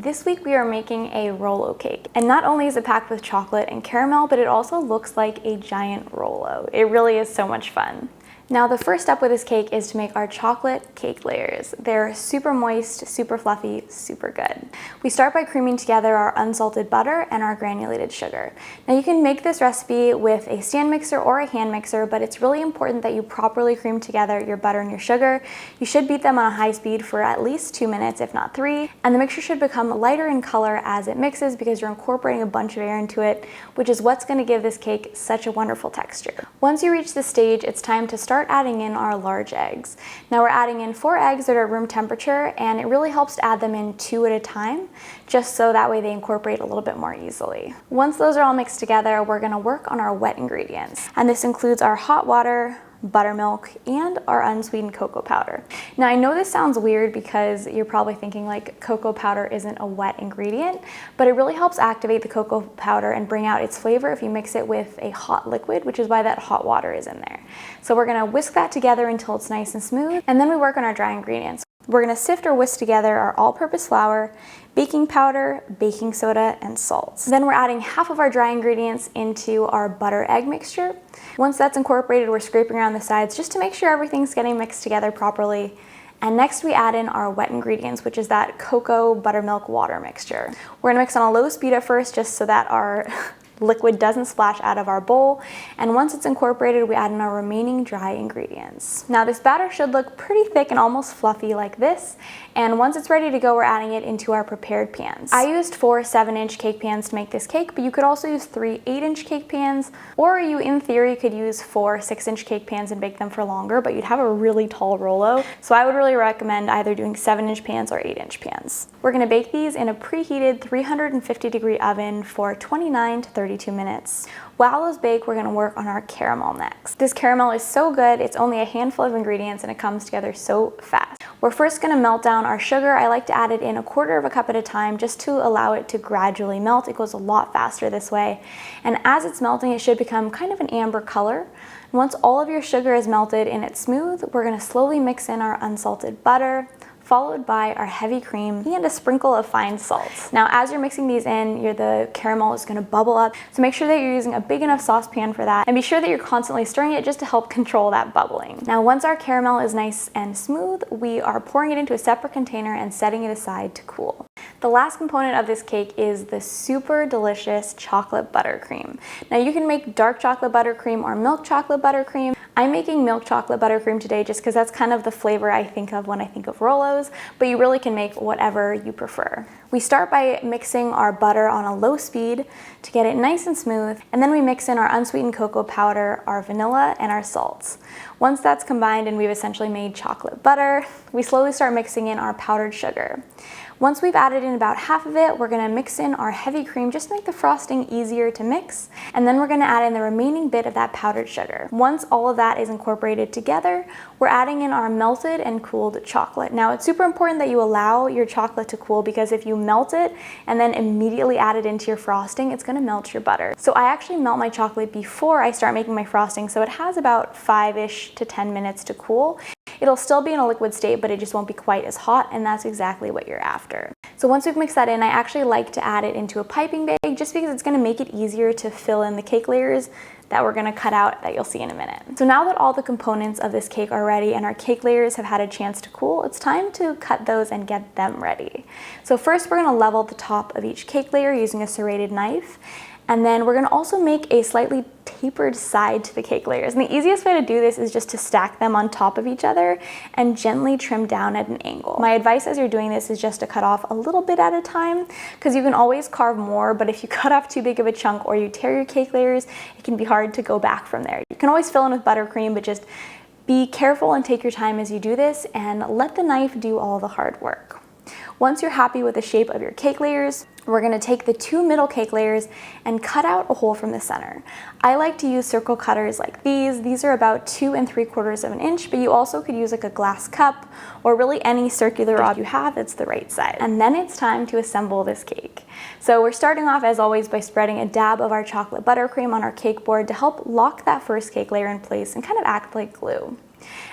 This week we are making a Rolo cake, and not only is it packed with chocolate and caramel, but it also looks like a giant Rolo. It really is so much fun. Now the first step with this cake is to make our chocolate cake layers. They're super moist, super fluffy, super good. We start by creaming together our unsalted butter and our granulated sugar. Now you can make this recipe with a stand mixer or a hand mixer, but it's really important that you properly cream together your butter and your sugar. You should beat them on a high speed for at least 2 minutes, if not 3, and the mixture should become lighter in color as it mixes because you're incorporating a bunch of air into it, which is what's going to give this cake such a wonderful texture. Once you reach this stage, it's time to start adding in our large eggs. Now we're adding in 4 eggs that are at room temperature, and it really helps to add them in 2 at a time, just so that way they incorporate a little bit more easily. Once those are all mixed together, we're gonna work on our wet ingredients. And this includes our hot water, buttermilk, and our unsweetened cocoa powder. Now I know this sounds weird because you're probably thinking like cocoa powder isn't a wet ingredient, but it really helps activate the cocoa powder and bring out its flavor if you mix it with a hot liquid, which is why that hot water is in there. So we're gonna whisk that together until it's nice and smooth, and then we work on our dry ingredients. We're gonna sift or whisk together our all-purpose flour, baking powder, baking soda, and salt. Then we're adding half of our dry ingredients into our butter egg mixture. Once that's incorporated, we're scraping around the sides just to make sure everything's getting mixed together properly. And next we add in our wet ingredients, which is that cocoa buttermilk water mixture. We're gonna mix on a low speed at first just so that our liquid doesn't splash out of our bowl, and once it's incorporated, we add in our remaining dry ingredients. Now this batter should look pretty thick and almost fluffy like this, and once it's ready to go, we're adding it into our prepared pans. I used 4 7-inch cake pans to make this cake, but you could also use 3 8-inch cake pans, or you in theory could use 4 6-inch cake pans and bake them for longer, but you'd have a really tall Rolo, so I would really recommend either doing 7-inch pans or 8-inch pans. We're gonna bake these in a preheated 350-degree oven for 29 to 32 minutes. While those bake, we're gonna work on our caramel next. This caramel is so good, it's only a handful of ingredients and it comes together so fast. We're first gonna melt down our sugar. I like to add it in 1/4 cup at a time just to allow it to gradually melt. It goes a lot faster this way. And as it's melting, it should become kind of an amber color. Once all of your sugar is melted and it's smooth, we're gonna slowly mix in our unsalted butter, followed by our heavy cream and a sprinkle of fine salt. Now as you're mixing these in, the caramel is gonna bubble up, so make sure that you're using a big enough saucepan for that, and be sure that you're constantly stirring it just to help control that bubbling. Now once our caramel is nice and smooth, we are pouring it into a separate container and setting it aside to cool. The last component of this cake is the super delicious chocolate buttercream. Now you can make dark chocolate buttercream or milk chocolate buttercream. I'm making milk chocolate buttercream today just because that's kind of the flavor I think of when I think of Rolos, but you really can make whatever you prefer. We start by mixing our butter on a low speed to get it nice and smooth, and then we mix in our unsweetened cocoa powder, our vanilla, and our salts. Once that's combined and we've essentially made chocolate butter, we slowly start mixing in our powdered sugar. Once we've added in about half of it, we're gonna mix in our heavy cream just to make the frosting easier to mix, and then we're gonna add in the remaining bit of that powdered sugar. Once all of that is incorporated together, we're adding in our melted and cooled chocolate. Now it's super important that you allow your chocolate to cool, because if you melt it and then immediately add it into your frosting, it's gonna melt your butter. So I actually melt my chocolate before I start making my frosting, so it has about 5-ish to 10 minutes to cool. It'll still be in a liquid state, but it just won't be quite as hot, and that's exactly what you're after. So once we've mixed that in, I actually like to add it into a piping bag just because it's gonna make it easier to fill in the cake layers that we're gonna cut out that you'll see in a minute. So now that all the components of this cake are ready and our cake layers have had a chance to cool, it's time to cut those and get them ready. So first we're gonna level the top of each cake layer using a serrated knife. And then we're gonna also make a slightly tapered side to the cake layers. And the easiest way to do this is just to stack them on top of each other and gently trim down at an angle. My advice as you're doing this is just to cut off a little bit at a time, because you can always carve more, but if you cut off too big of a chunk or you tear your cake layers, it can be hard to go back from there. You can always fill in with buttercream, but just be careful and take your time as you do this and let the knife do all the hard work. Once you're happy with the shape of your cake layers, we're gonna take the 2 middle cake layers and cut out a hole from the center. I like to use circle cutters like these. These are about 2 3/4 of an inch, but you also could use like a glass cup or really any circular object you have that's the right size. And then it's time to assemble this cake. So we're starting off as always by spreading a dab of our chocolate buttercream on our cake board to help lock that first cake layer in place and kind of act like glue.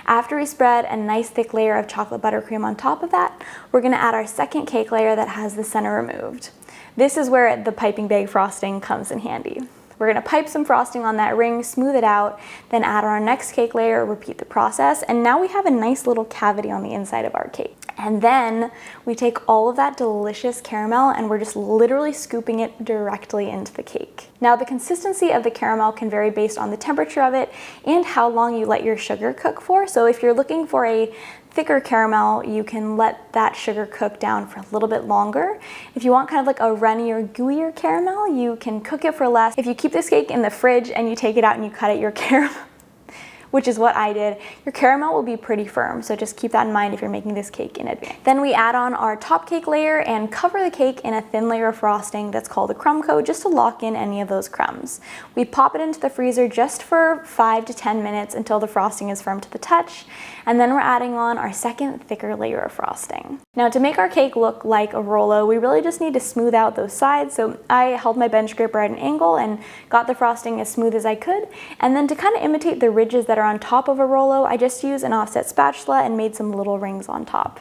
After we spread a nice thick layer of chocolate buttercream on top of that, we're gonna add our second cake layer that has the center removed. This is where the piping bag frosting comes in handy. We're gonna pipe some frosting on that ring, smooth it out, then add our next cake layer, repeat the process, and now we have a nice little cavity on the inside of our cake. And then we take all of that delicious caramel and we're just literally scooping it directly into the cake. Now the consistency of the caramel can vary based on the temperature of it and how long you let your sugar cook for. So if you're looking for a thicker caramel, you can let that sugar cook down for a little bit longer. If you want kind of like a runnier, gooier caramel, you can cook it for less. If you keep this cake in the fridge and you take it out and you cut it, your caramel, which is what I did, your caramel will be pretty firm. So just keep that in mind if you're making this cake in advance. Then we add on our top cake layer and cover the cake in a thin layer of frosting that's called a crumb coat, just to lock in any of those crumbs. We pop it into the freezer just for 5 to 10 minutes until the frosting is firm to the touch. And then we're adding on our second thicker layer of frosting. Now to make our cake look like a Rolo, we really just need to smooth out those sides. So I held my bench scraper at an angle and got the frosting as smooth as I could. And then to kind of imitate the ridges that are on top of a Rolo, I just used an offset spatula and made some little rings on top.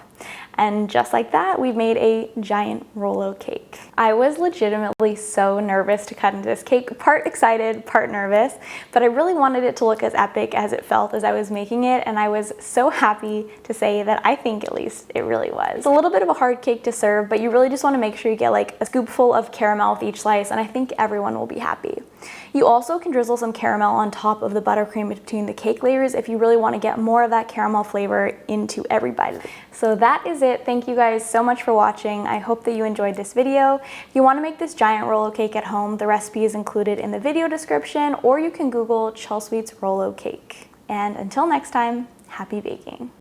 And just like that, we've made a giant Rolo cake. I was legitimately so nervous to cut into this cake, part excited, part nervous, but I really wanted it to look as epic as it felt as I was making it, and I was so happy to say that I think at least it really was. It's a little bit of a hard cake to serve, but you really just want to make sure you get like a scoopful of caramel with each slice, and I think everyone will be happy. You also can drizzle some caramel on top of the buttercream between the cake layers if you really want to get more of that caramel flavor into every bite of it. So that is it. Thank you guys so much for watching. I hope that you enjoyed this video. If you want to make this giant Rolo cake at home, the recipe is included in the video description, or you can Google Chelsweets Rolo Cake. And until next time, happy baking.